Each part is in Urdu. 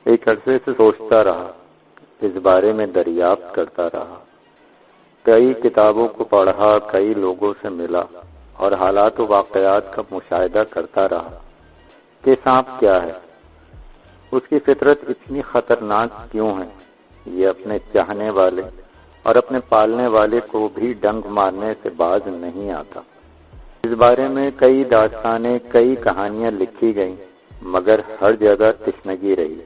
ایک عرصے سے سوچتا رہا، اس بارے میں دریافت کرتا رہا، کئی کتابوں کو پڑھا، کئی لوگوں سے ملا اور حالات و واقعات کا مشاہدہ کرتا رہا کہ سانپ کیا ہے، اس کی فطرت اتنی خطرناک کیوں ہے، یہ اپنے چاہنے والے اور اپنے پالنے والے کو بھی ڈنک مارنے سے باز نہیں آتا۔ اس بارے میں کئی داستانیں، کئی کہانیاں لکھی گئیں، مگر ہر جگہ تشنگی رہی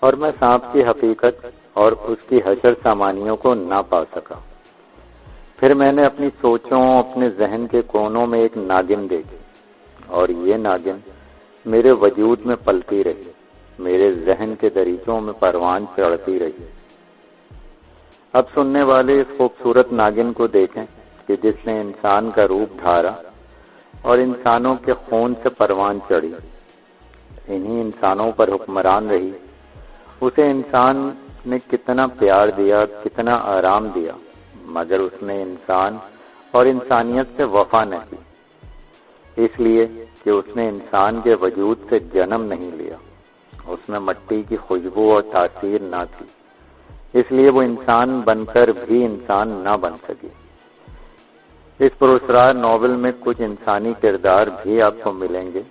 اور میں سانپ کی حقیقت اور اس کی حشر سامانیوں کو نہ پا سکا۔ پھر میں نے اپنی سوچوں، اپنے ذہن کے کونوں میں ایک ناگن دیکھی اور یہ ناگن میرے وجود میں پلتی رہی، میرے ذہن کے دریچوں میں پروان چڑھتی رہی۔ اب سننے والے اس خوبصورت ناگن کو دیکھیں کہ جس نے انسان کا روپ دھارا اور انسانوں کے خون سے پروان چڑھی، انہی انسانوں پر حکمران رہی۔ اسے انسان نے کتنا پیار دیا، کتنا آرام دیا، مگر اس نے انسان اور انسانیت سے وفا نہ کی، اس لیے کہ اس نے انسان کے وجود سے جنم نہیں لیا، اس میں مٹی کی خوشبو اور تاثیر نہ تھی، اس لیے وہ انسان بن کر بھی انسان نہ بن سکی۔ اس پراسرار ناول میں کچھ انسانی کردار بھی آپ کو ملیں گے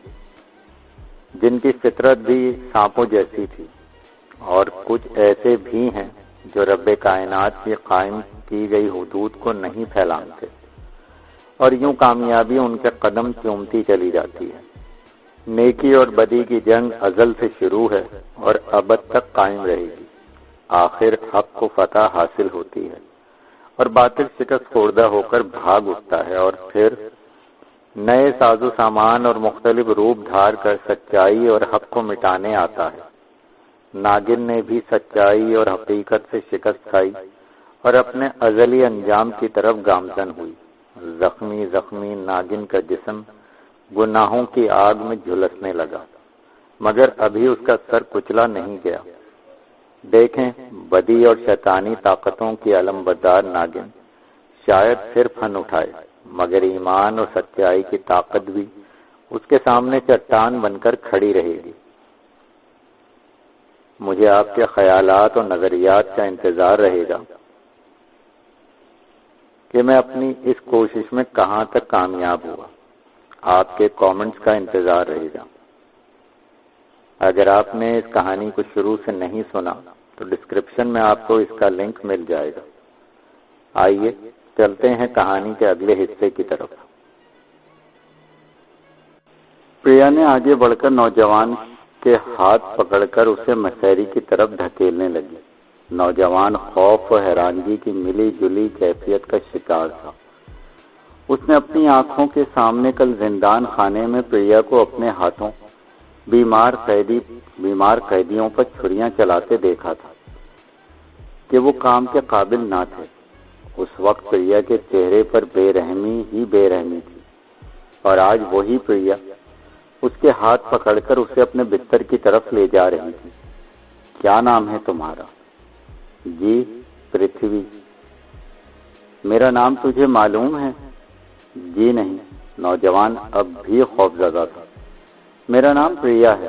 جن کی فطرت بھی سانپوں جیسی تھی، اور کچھ ایسے بھی ہیں جو رب کائنات کی قائم کی گئی حدود کو نہیں پھیلانتے، اور یوں کامیابی ان کے قدم چومتی چلی جاتی ہے۔ نیکی اور بدی کی جنگ ازل سے شروع ہے اور ابد تک قائم رہے گی۔ آخر حق کو فتح حاصل ہوتی ہے اور باطل شکست خوردہ ہو کر بھاگ اٹھتا ہے، اور پھر نئے ساز و سامان اور مختلف روپ دھار کر سچائی اور حق کو مٹانے آتا ہے۔ ناگن نے بھی سچائی اور حقیقت سے شکست کھائی اور اپنے ازلی انجام کی طرف گامزن ہوئی۔ زخمی زخمی ناگن کا جسم گناہوں کی آگ میں جھلسنے لگا، مگر ابھی اس کا سر کچلا نہیں گیا۔ دیکھیں، بدی اور شیطانی طاقتوں کی علمبردار ناگن شاید پھر پھن اٹھائے، مگر ایمان اور سچائی کی طاقت بھی اس کے سامنے چٹان بن کر کھڑی رہے گی۔ مجھے آپ کے خیالات اور نظریات کا انتظار رہے گا کہ میں اپنی اس کوشش میں کہاں تک کامیاب ہوا۔ آپ کے کامنٹس کا انتظار رہے گا۔ اگر آپ نے اس کہانی کو شروع سے نہیں سنا تو ڈسکرپشن میں آپ کو اس کا لنک مل جائے گا۔ آئیے چلتے ہیں کہانی کے اگلے حصے کی طرف۔ پریا نے آگے بڑھ کر نوجوان کے ہاتھ پکڑ کر اسے مسحری کی طرف دھکیلنے لگی۔ نوجوان خوف و حیرانگی کی ملی جلی کیفیت کا شکار تھا۔ اس نے اپنی آنکھوں کے سامنے کل زندان خانے میں پریا کو اپنے ہاتھوں بیمار قیدیوں پر چھریاں چلاتے دیکھا تھا کہ وہ کام کے قابل نہ تھے۔ اس وقت پریا کے چہرے پر بے رحمی ہی بے رحمی تھی، اور آج وہی پریا اس کے ہاتھ پکڑ کر اسے اپنے بستر کی طرف لے جا رہی تھی۔ کیا نام ہے تمہارا؟ جی، پرتھوی۔ میرا نام تجھے معلوم ہے؟ جی نہیں۔ نوجوان اب بھی خوفزدہ تھا۔ میرا نام پریا ہے۔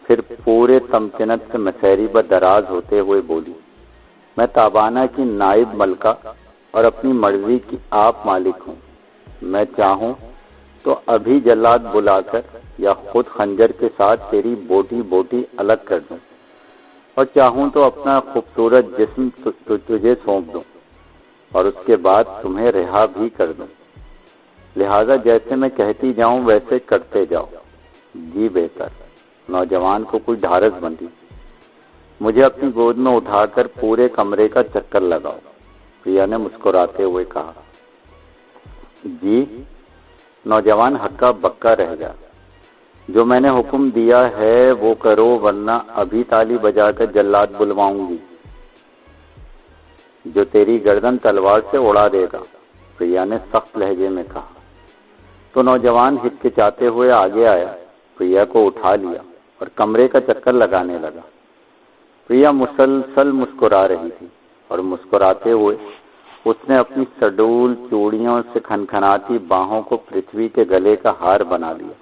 پھر پورے تمکنت سے مسحری پر دراز ہوتے ہوئے بولی، میں تابانہ کی نائب ملکہ اور اپنی مرضی کی آپ مالک ہوں۔ میں چاہوں تو ابھی جلاد بلا کر یا خود خنجر کے ساتھ تیری بوٹی بوٹی الگ کر دوں، اور چاہوں تو اپنا خوبصورت جسم تجھے سونپ دوں اور اس کے بعد تمہیں رہا بھی کر دوں۔ لہذا جیسے میں کہتی جاؤں ویسے کرتے جاؤ۔ جی بہتر۔ نوجوان کو کوئی ڈھارس بندی۔ مجھے اپنی گود میں اٹھا کر پورے کمرے کا چکر لگاؤ، پریا نے مسکراتے ہوئے کہا۔ جی؟ نوجوان ہکا بکا رہ گیا۔ جو میں نے حکم دیا ہے وہ کرو، ورنہ ابھی تالی بجا کر جلاد بلواؤں گی جو تیری گردن تلوار سے اڑا دے گا، پریا نے سخت لہجے میں کہا۔ تو نوجوان ہچکچاتے ہوئے آگے آیا، پریا کو اٹھا لیا اور کمرے کا چکر لگانے لگا۔ پریا مسلسل مسکرا رہی تھی اور مسکراتے ہوئے اس نے اپنی سڈول چوڑیوں سے کھنکھناتی باہوں کو پرتھوی کے گلے کا ہار بنا لیا۔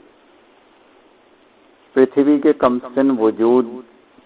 پرتھوی کے کمسن وجود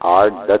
8-10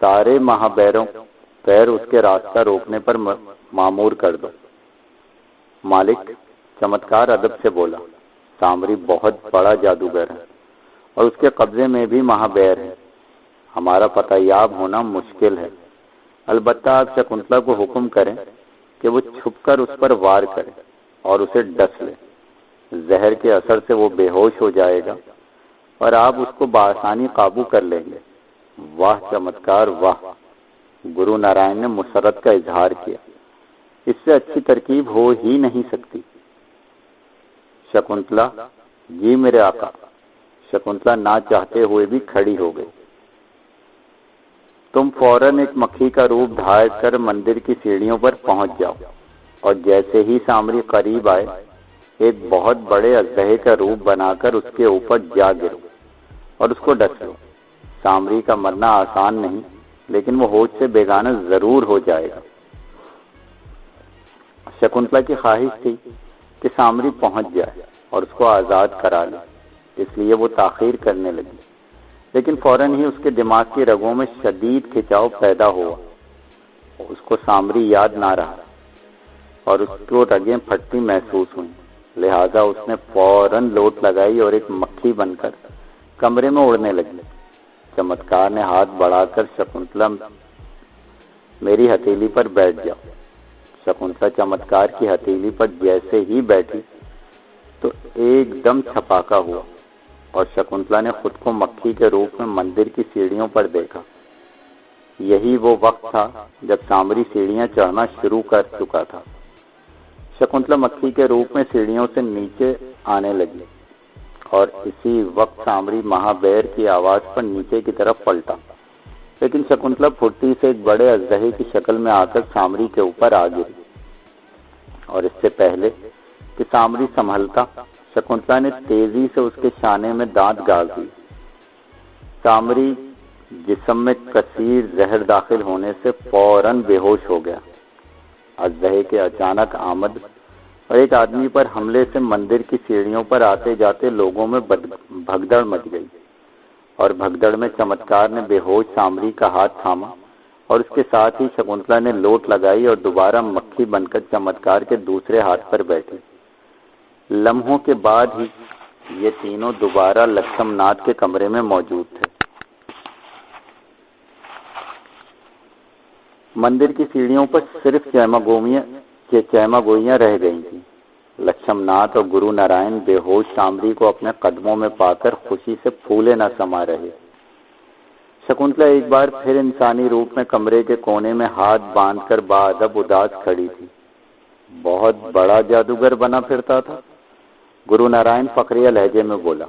سارے مہابیروں پیر اس کے راستہ روکنے پر معمور کر دو۔ مالک چمتکار ادب سے بولا، سامری بہت بڑا جادوگر ہے اور اس کے قبضے میں بھی مہابیر ہے، ہمارا فتح یاب ہونا مشکل ہے۔ البتہ آپ شکنتلا کو حکم کریں کہ وہ چھپ کر اس پر وار کرے اور اسے ڈس لے، زہر کے اثر سے وہ بے ہوش ہو جائے گا اور آپ اس کو بآسانی قابو کر لیں گے۔ واہ چمتکار واہ! گرو نارائن نے مسرت کا اظہار کیا، اس سے اچھی ترکیب ہو ہی نہیں سکتی۔ شکنتلا، جی میرے آقا۔ شکنتلا نہ چاہتے ہوئے بھی کھڑی ہو گئی۔ تم فوراً ایک مکھی کا روپ دھار کر مندر کی سیڑھیوں پر پہنچ جاؤ اور جیسے ہی سامری قریب آئے ایک بہت بڑے اژدہے کا روپ بنا کر اس کے اوپر جا گرو اور اس کو ڈس لو۔ سامری کا مرنا آسان نہیں، لیکن وہ ہوش سے بیگانہ ضرور ہو جائے گا۔ شکنتلا کی خواہش تھی کہ سامری پہنچ جائے اور اس کو آزاد کرا لے، اس لیے وہ تاخیر کرنے لگی، لیکن فوراً ہی اس کے دماغ کی رگوں میں شدید کھچاؤ پیدا ہوا۔ اس کو سامری یاد نہ رہا اور اس کو رگیں پھٹتی محسوس ہوئیں، لہذا اس نے فوراً لوٹ لگائی اور ایک مکھی بن کر کمرے میں اڑنے لگی۔ چمتکار نے ہاتھ بڑھا کر شکنتلا میری ہتھیلی پر بیٹھ جاؤ۔ شکنتلا چمتکار کی ہتھیلی پر جیسے ہی بیٹھی تو ایک دم چھپاکا ہوا اور شکنتلا نے خود کو مکھی کے روپ میں مندر کی سیڑھیوں پر دیکھا۔ یہی وہ وقت تھا جب سامری سیڑھیاں چڑھنا شروع کر چکا تھا۔ شکنتلا مکھی کے روپ میں سیڑھیوں سے نیچے آنے لگی اور اسی وقت سامری مہابیر کی آواز پر نیچے کی طرف پلٹا، لیکن شکنتلا پھرتی سے ایک بڑے اژدہے کی شکل میں آ کر سامری کے اوپر آ گری، اور اس سے پہلے کہ سامری سنبھلتا، شکنتلا نے تیزی سے اس کے شانے میں دانت گاڑ دی۔ سامری جسم میں کثیر زہر داخل ہونے سے فوراً بے ہوش ہو گیا۔ اژدہے کے اچانک آمد اور ایک آدمی پر حملے سے مندر کی سیڑھیوں پر آتے جاتے لوگوں میں بھگدڑ مچ گئی، اور بھگدڑ میں چمتکار نے بے ہوش سامری کا ہاتھ تھاما اور اس کے ساتھ ہی شکنتلا نے لوٹ لگائی اور دوبارہ مکھی بن کر چمتکار کے دوسرے ہاتھ پر بیٹھی۔ لمحوں کے بعد ہی یہ تینوں دوبارہ لکشم ناتھ کے کمرے میں موجود تھے۔ مندر کی سیڑھیوں پر صرف چیما گوئیاں رہ گئی تھیں۔ لکشم ناتھ اور گرو نارائن بے ہوش سامری کو اپنے قدموں میں پا کر خوشی سے پھولے نہ سما رہے۔ شکنتلا ایک بار پھر انسانی روپ میں کمرے کے کونے میں ہاتھ باندھ کر باادب اداس کھڑی تھی۔ بہت بڑا جادوگر بنا پھرتا تھا، گرو نارائن فقریہ لہجے میں بولا،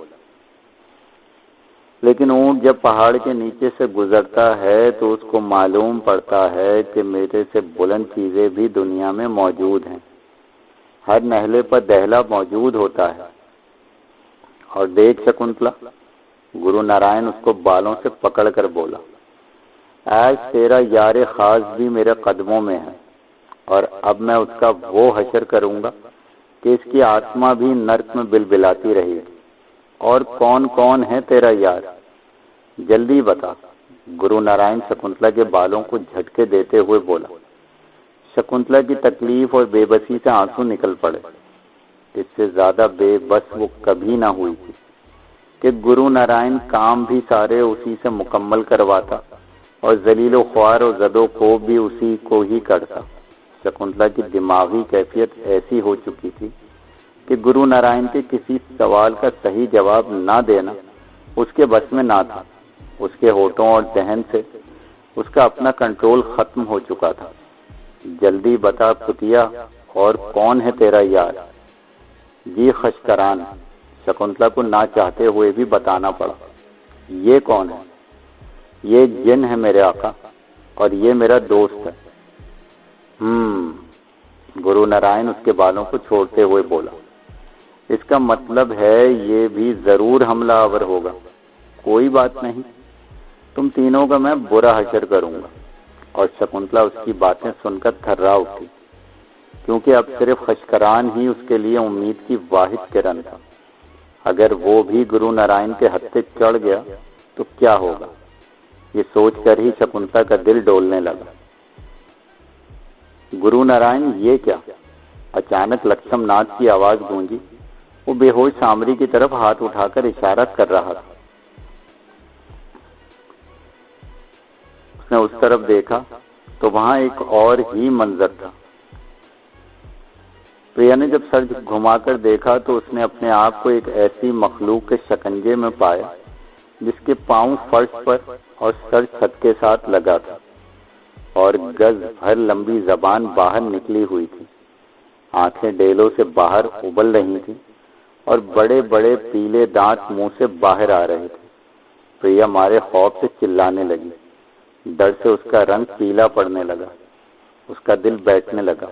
لیکن اونٹ جب پہاڑ کے نیچے سے گزرتا ہے تو اس کو معلوم پڑتا ہے کہ میرے سے بلند چیزیں بھی دنیا میں موجود ہیں۔ ہر نہلے پر دہلا موجود ہوتا ہے۔ اور دیکھ شکنتلا، گرو نارائن اس کو بالوں سے پکڑ کر بولا، آج تیرا یار خاص بھی میرے قدموں میں ہے، اور اب میں اس کا وہ حشر کروں گا کہ اس کی آتما بھی نرک میں بلبلاتی رہی۔ اور کون کون ہے تیرا یار؟ جلدی بتا۔ گرو نارائن شکنتلا کے بالوں کو جھٹکے دیتے ہوئے بولا۔ شکنتلا کی تکلیف اور بے بسی سے آنسو نکل پڑے۔ اس سے زیادہ بے بس وہ کبھی نہ ہوئی تھی کہ گرو نارائن کام بھی سارے اسی سے مکمل کرواتا اور ذلیل و خوار و زد و کوب بھی اسی کو ہی کرتا۔ شکنتلا کی دماغی کیفیت ایسی ہو چکی تھی کہ گرو نارائن کے کسی سوال کا صحیح جواب نہ دینا اس کے بس میں نہ تھا۔ اس کے ہونٹوں اور ذہن سے اس کا اپنا کنٹرول ختم ہو چکا تھا۔ جلدی بتا پھٹیا، اور کون ہے تیرا یار؟ جی خشکران، شکنتلا کو نہ چاہتے ہوئے بھی بتانا پڑا۔ یہ کون ہے؟ یہ جن ہے میرے آقا، اور یہ میرا دوست ہے۔ گرو نارائن اس کے بالوں کو چھوڑتے ہوئے بولا، اس کا مطلب ہے یہ بھی ضرور حملہ آور ہوگا۔ کوئی بات نہیں، تم تینوں کا میں برا حشر کروں گا۔ اور شکنتلا اس کی باتیں سن کر تھرا اٹھی، کیونکہ اب صرف خشکران ہی اس کے لیے امید کی واحد کرن تھا۔ اگر وہ بھی گرو نارائن کے ہتھے چڑھ گیا تو کیا ہوگا؟ یہ سوچ کر ہی شکنتلا کا دل ڈولنے لگا۔ گرو نارائن یہ کیا؟ اچانک لکشم ناتھ کی آواز گونجی۔ وہ بے ہوش سامری کی طرف ہاتھ اٹھا کر اشارہ کر رہا تھا۔ اس نے اس طرف دیکھا تو وہاں ایک اور ہی منظر تھا۔ پریا نے جب سر گھما کر دیکھا تو اس نے اپنے آپ کو ایک ایسی مخلوق کے شکنجے میں پایا جس کے پاؤں فرش پر اور سر چھت کے ساتھ لگا تھا اور گز بھر لمبی زبان باہر نکلی ہوئی تھی۔ آنکھیں ڈیلوں سے باہر ابل رہی تھیں اور بڑے بڑے پیلے دانت منہ سے باہر آ رہے تھے۔ پریا مارے خوف سے چلانے لگی۔ ڈر سے اس کا رنگ پیلا پڑنے لگا، اس کا دل بیٹھنے لگا،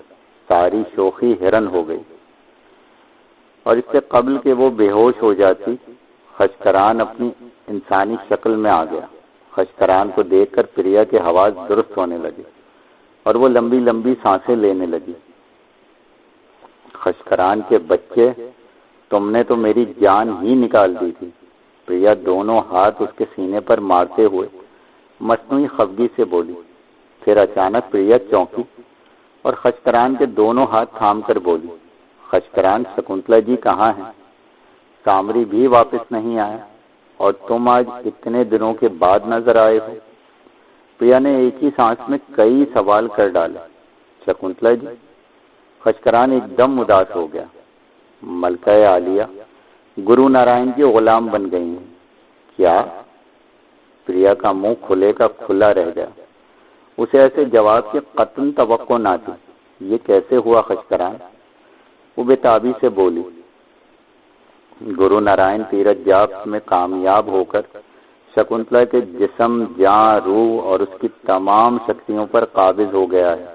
ساری شوخی ہرن ہو گئی۔ اور اس سے قبل کہ وہ بے ہوش ہو جاتی، خشکران اپنی انسانی شکل میں آ گیا۔ خشکران کو دیکھ کر پریا کے حواس درست ہونے لگے اور وہ لمبی لمبی سانسیں لینے لگی۔ خشکران کے بچے، تم نے تو میری جان ہی نکال دی تھی۔ پریا دونوں ہاتھ اس کے سینے پر مارتے ہوئے مصنوعی خفگی سے بولی۔ پھر اچانک پریا چونکی اور خشکران کے دونوں ہاتھ تھام کر بولی، خشکران، شکنتلا جی کہاں ہیں؟ سامری بھی واپس نہیں آیا اور تم آج اتنے دنوں کے بعد نظر آئے ہو۔ پریا نے ایک ہی سانس میں کئی سوال کر ڈالے۔ شکنتلا جی؟ خشکران ایک دم اداس ہو گیا۔ ملکہ عالیہ گرو نارائن کی غلام بن گئی ہیں۔ کیا؟ پریا کا منہ کھلے کا کھلا رہ گیا۔ اسے ایسے جواب کی قطعاً توقع نہ تھی۔ یہ کیسے ہوا خشکران؟ وہ بے تابی سے بولی، گرو نارائن تیرتھ جاپ میں کامیاب ہو کر شکنتلا کے جسم، جان، روح اور اس کی تمام شکتیوں پر قابض ہو گیا ہے۔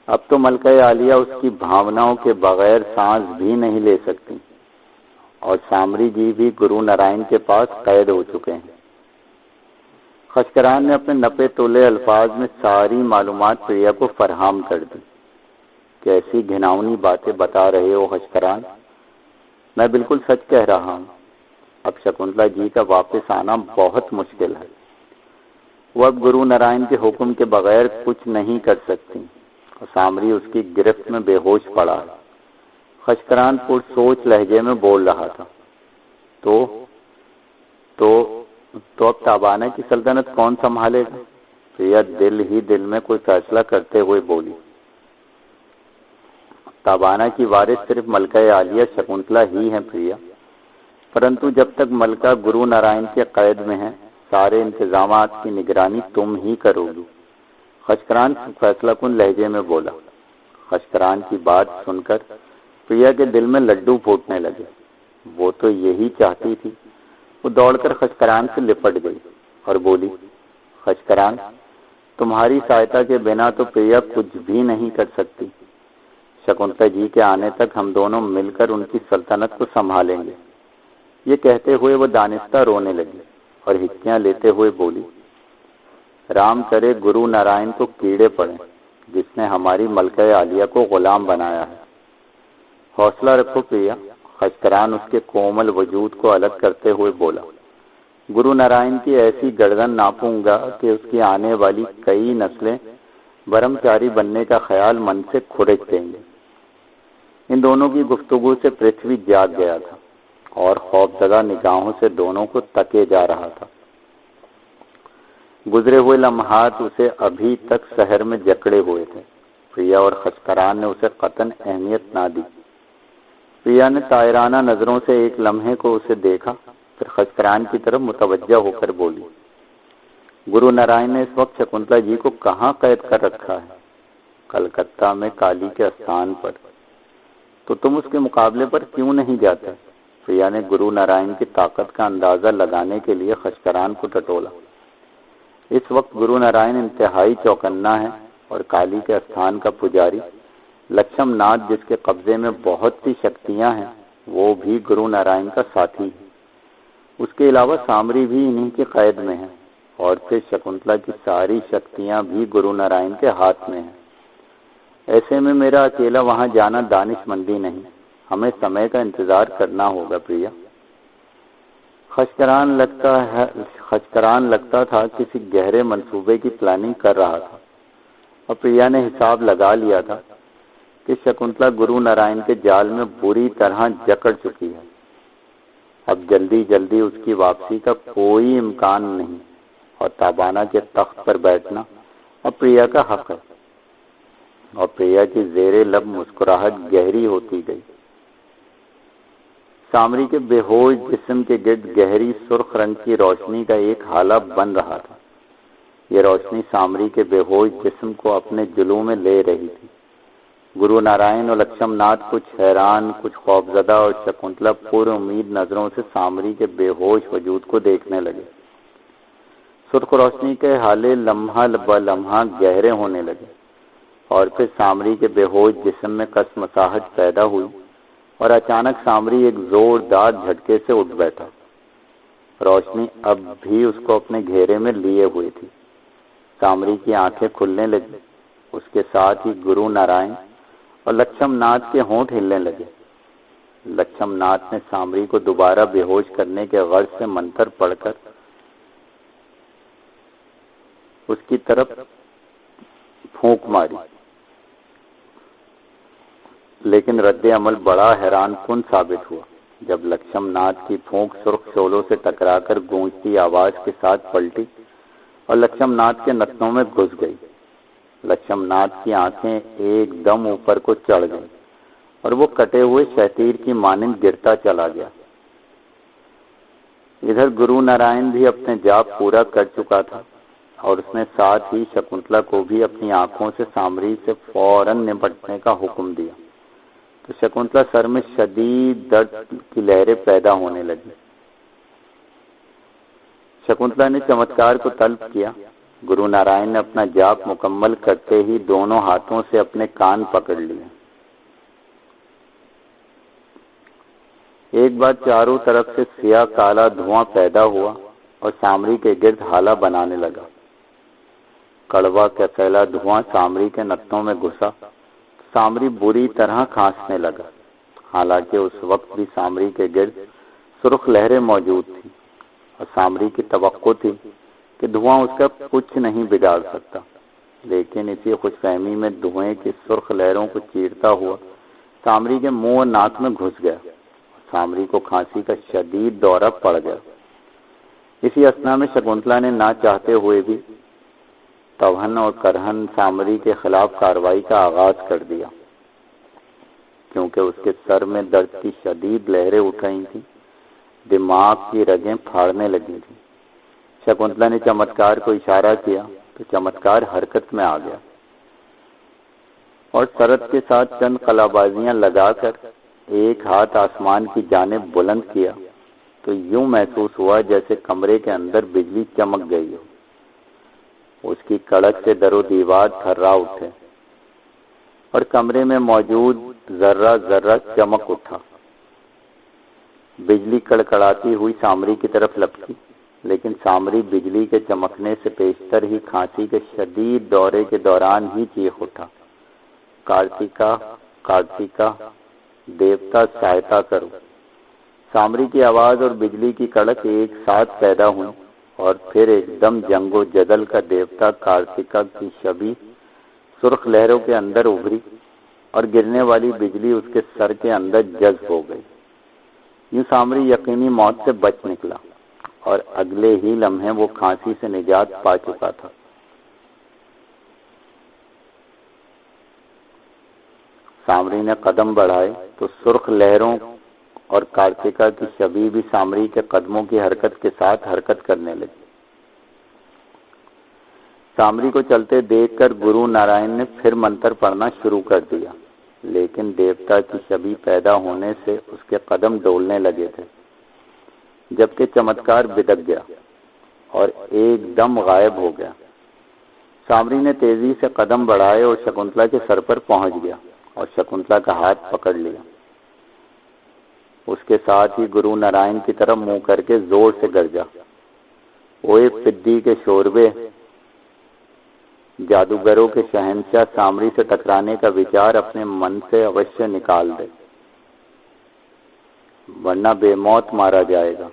اب تو ملکہ عالیہ اس کی بھاوناؤں کے بغیر سانس بھی نہیں لے سکتی، اور سامری جی بھی گرو نارائن کے پاس قید ہو چکے ہیں۔ خشکران نے اپنے نپے تولے الفاظ میں ساری معلومات پریا کو فراہم کر دی۔ کیسی گھناؤنی باتیں بتا رہے ہو خشکران؟ میں بالکل سچ کہہ رہا ہوں۔ اب شکنتلا جی کا واپس آنا بہت مشکل ہے۔ وہ اب گرو نارائن کے حکم کے بغیر کچھ نہیں کر سکتی اور سامری اس کی گرفت میں بے ہوش پڑا ہے۔ خشکران پرسوچ لہجے میں بول رہا تھا۔ تو اب تابانہ کی سلطنت کون سنبھالے گا؟ پریا دل ہی دل میں کوئی فیصلہ کرتے ہوئے بولی، تابانہ کی وارث صرف ملکہ عالیہ شکنتلا ہی ہیں پریا، پرنتو جب تک ملکہ گرو نارائن کے قید میں ہیں سارے انتظامات کی نگرانی تم ہی کرو گی۔ خشکران فیصلہ کن لہجے میں بولا۔ خشکران کی بات سن کر پریا کے دل میں لڈو پھوٹنے لگے۔ وہ تو یہی چاہتی تھی۔ وہ دوڑ کر خشکران سے لپٹ گئی اور بولی، خشکران، تمہاری سہایتا کے بنا تو پریا کچھ بھی نہیں کر سکتی۔ شکنتلا جی کے آنے تک ہم دونوں مل کر ان کی سلطنت کو سنبھالیں گے۔ یہ کہتے ہوئے وہ دانستہ رونے لگی اور ہچکیاں لیتے ہوئے بولی، رام کرے گرو نارائن کو کیڑے پڑے جس نے ہماری ملکہ عالیہ کو غلام بنایا ہے۔ حوصلہ رکھو پریا۔ خشکران اس کے کومل وجود کو الگ کرتے ہوئے بولا، گرو نارائن کی ایسی گردن ناپوں گا کہ اس کی آنے والی کئی نسلیں برہمچاری بننے کا خیال من سے کھرچ دیں گے۔ ان دونوں کی گفتگو سے پرتھوی جاگ گیا تھا اور خوفزدہ نگاہوں سے دونوں کو تکے جا رہا تھا۔ گزرے ہوئے لمحات اسے ابھی تک شہر میں جکڑے ہوئے تھے۔ پریا اور خشکران نے اسے قطعاً اہمیت نہ دی۔ پریا نے طائرانہ نظروں سے ایک لمحے کو اسے دیکھا، پھر خشکران کی طرف متوجہ ہو کر بولی، گرو نارائن نے اس وقت شکنتلا جی کو کہاں قید کر رکھا ہے؟ کلکتہ میں کالی کے استھان پر۔ تو تم اس کے مقابلے پر کیوں نہیں جاتے؟ پریا نے گرو نارائن کی طاقت کا اندازہ لگانے کے لیے خشکران کو ٹٹولا۔ اس وقت گرو نارائن انتہائی چوکنا ہے اور کالی کے استھان کا پجاری لکشم ناتھ، جس کے قبضے میں بہت سی شکتیاں ہیں، وہ بھی گرو نارائن کا ساتھی ہے۔ اس کے علاوہ سامری بھی انہی کے قید میں ہے اور پھر شکنتلا کی ساری شکتیاں بھی گرو نارائن کے ہاتھ میں ہیں۔ ایسے میں میرا اکیلا وہاں جانا دانش مندی نہیں، ہمیں سمے کا انتظار کرنا ہوگا پریا۔ خچکران لگتا تھا کسی گہرے منصوبے کی پلاننگ کر رہا تھا، اور پریا نے حساب لگا لیا تھا کہ شکنتلا گرو نارائن کے جال میں بری طرح جکڑ چکی ہے۔ اب جلدی جلدی اس کی واپسی کا کوئی امکان نہیں، اور تابانہ کے تخت پر بیٹھنا اب پریا کا حق ہے۔ اور پریا کی زیر لب مسکراہٹ گہری ہوتی گئی۔ سامری کے بے ہوش جسم کے گرد گہری سرخ رنگ کی روشنی کا ایک حالہ بن رہا تھا۔ یہ روشنی سامری کے بے ہوش جسم کو اپنے جلووں میں لے رہی تھی۔ گرو نارائن اور لکشم ناتھ کچھ حیران، کچھ خوفزدہ اور شکنتلا پر امید نظروں سے سامری کے بے ہوش وجود کو دیکھنے لگے۔ سرخ روشنی کے حالے لمحہ بہ لمحہ گہرے ہونے لگے، اور پھر سامری کے بے ہوش جسم میں کسمساہٹ پیدا ہوئی، اور اچانک سامری ایک زوردار جھٹکے سے اٹھ بیٹھا۔ روشنی اب بھی اس کو اپنے گھیرے میں لیے ہوئی تھی۔ سامری کی آنکھیں کھلنے لگی، اس کے ساتھ ہی گرو نارائن اور لکشم ناتھ کے ہونٹ ہلنے لگے۔ لکشم ناتھ نے سامری کو دوبارہ بے ہوش کرنے کے غرض سے منتر پڑھ کر اس کی طرف پھونک ماری، لیکن رد عمل بڑا حیران کن ثابت ہوا۔ جب لکشم ناتھ کی پھونک سرخ شعلوں سے ٹکرا کر گونجتی آواز کے ساتھ پلٹی اور لکشم ناتھ کے نتنوں میں گھس گئی، لکشم ناتھ کی آنکھیں ایک دم اوپر کو چڑھ گئیں، اور وہ کٹے ہوئے شہتیر کی مانند گرتا چلا گیا۔ ادھر گرو نارائن بھی اپنے جاپ پورا کر چکا تھا، اور اس نے ساتھ ہی شکنتلا کو بھی اپنی آنکھوں سے سامری سے فوراً نپٹنے کا حکم دیا۔ تو شکنتلا سر میں شدید درد کی لہریں پیدا ہونے لگی۔ شکنتلا نے چمتکار کو طلب کیا۔ گرو نارائن نے اپنا جاپ مکمل کرتے ہی دونوں ہاتھوں سے اپنے کان پکڑ لیے۔ ایک بار چاروں طرف سے سیاہ کالا دھواں پیدا ہوا اور سامری کے گرد حالہ بنانے لگا۔ کڑوا کیفیلا دھواں سامری کے نتنوں میں گھسا، سامری بری طرح کھانسنے لگا۔ حالانکہ اس وقت بھی سامری کے گرد سرخ لہریں موجود تھیں، اور سامری کی توقع تھی کہ دھواں اس کا کچھ نہیں بگاڑ سکتا، لیکن اسی خوش فہمی میں دھوئیں کی سرخ لہروں کو چیرتا ہوا سامری کے منہ اور ناک میں گھس گیا۔ سامری کو کھانسی کا شدید دورہ پڑ گیا۔ اسی اثنا میں شکنتلا نے نہ چاہتے ہوئے بھی توہن اور کرہن سامری کے خلاف کارروائی کا آغاز کر دیا، کیونکہ اس کے سر میں درد کی شدید لہریں اٹھ رہی تھیں، دماغ کی رگیں پھاڑنے لگی تھیں۔ شکنتلا نے چمتکار کو اشارہ کیا تو چمتکار حرکت میں آ گیا، اور سرت کے ساتھ چند قلابازیاں لگا کر ایک ہاتھ آسمان کی جانب بلند کیا تو یوں محسوس ہوا جیسے کمرے کے اندر بجلی چمک گئی ہو۔ اس کی کڑک سے در و دیوار تھرا اٹھے، اور کمرے میں موجود ذرہ ذرہ چمک اٹھا۔ بجلی کڑکڑاتی ہوئی سامری کی طرف لپکی، لیکن سامری بجلی کے چمکنے سے پیشتر ہی کھانسی کے شدید دورے کے دوران ہی چیخ اٹھا، کارتیکا کارتیکا، دیوتا سہایتا کرو۔ سامری کی آواز اور بجلی کی کڑک ایک ساتھ پیدا ہوئی، اور پھر ایک دم جنگ و جدل کا دیوتا کارتیکا کی شبیہ سرخ لہروں کے اندر ابھری، اور گرنے والی بجلی اس کے سر کے اندر جذب ہو گئی۔ یوں سامری یقینی موت سے بچ نکلا، اور اگلے ہی لمحے وہ کھانسی سے نجات پا چکا تھا۔ سامری نے قدم بڑھائے تو سرخ لہروں اور کارتیکا کی شبیہ بھی سامری کے قدموں کی حرکت کے ساتھ حرکت کرنے لگی۔ سامری کو چلتے دیکھ کر گرو نارائن نے پھر منتر پڑھنا شروع کر دیا، لیکن دیوتا کی شبیہ پیدا ہونے سے اس کے قدم ڈولنے لگے تھے، جبکہ چمتکار بدک گیا اور ایک دم غائب ہو گیا۔ سامری نے تیزی سے قدم بڑھائے اور شکنتلا کے سر پر پہنچ گیا اور شکنتلا کا ہاتھ پکڑ لیا۔ اس کے ساتھ ہی گرو نارائن کی طرف منہ کر کے زور سے گرجا، اوئے پدی کے شوربے، جادوگروں کے شہنشاہ سامری سے ٹکرانے کا وچار اپنے من سے اوشیہ نکال دے، ورنہ بے موت مارا جائے گا۔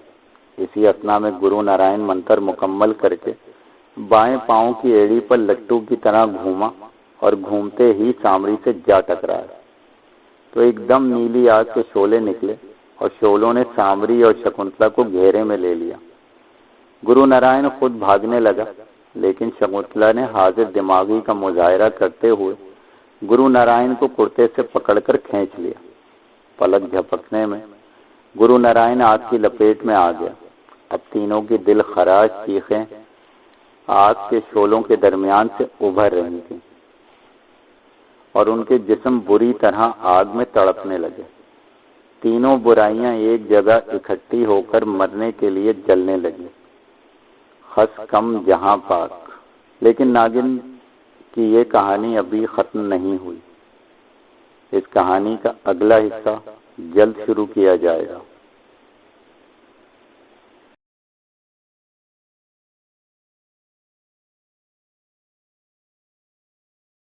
اسی اثنا میں گرو نارائن منتر مکمل کر کے بائیں پاؤں کی ایڑی پر لٹو کی طرح گھوما اور گھومتے ہی سامری سے جا ٹکرایا تو ایک دم نیلی آگ کے شعلے نکلے اور شعلوں نے سامری اور شکنتلا کو گھیرے میں لے لیا۔ گرو نارائن خود بھاگنے لگا، لیکن شکنتلا نے حاضر دماغی کا مظاہرہ کرتے ہوئے گرو نارائن کو کرتے سے پکڑ کر کھینچ لیا۔ پلک جھپکنے میں گرو نارائن آگ کی لپیٹ میں آ گیا۔ اب تینوں کی دل خراش چیخیں آگ کے شعلوں کے درمیان سے ابھر رہی تھیں اور ان کے جسم بری طرح آگ میں تڑپنے لگے۔ تینوں برائیاں ایک جگہ اکٹھی ہو کر مرنے کے لیے جلنے لگی۔ خس کم جہاں پاک۔ لیکن ناگن کی یہ کہانی ابھی ختم نہیں ہوئی۔ اس کہانی کا اگلا حصہ جلد شروع کیا جائے گا۔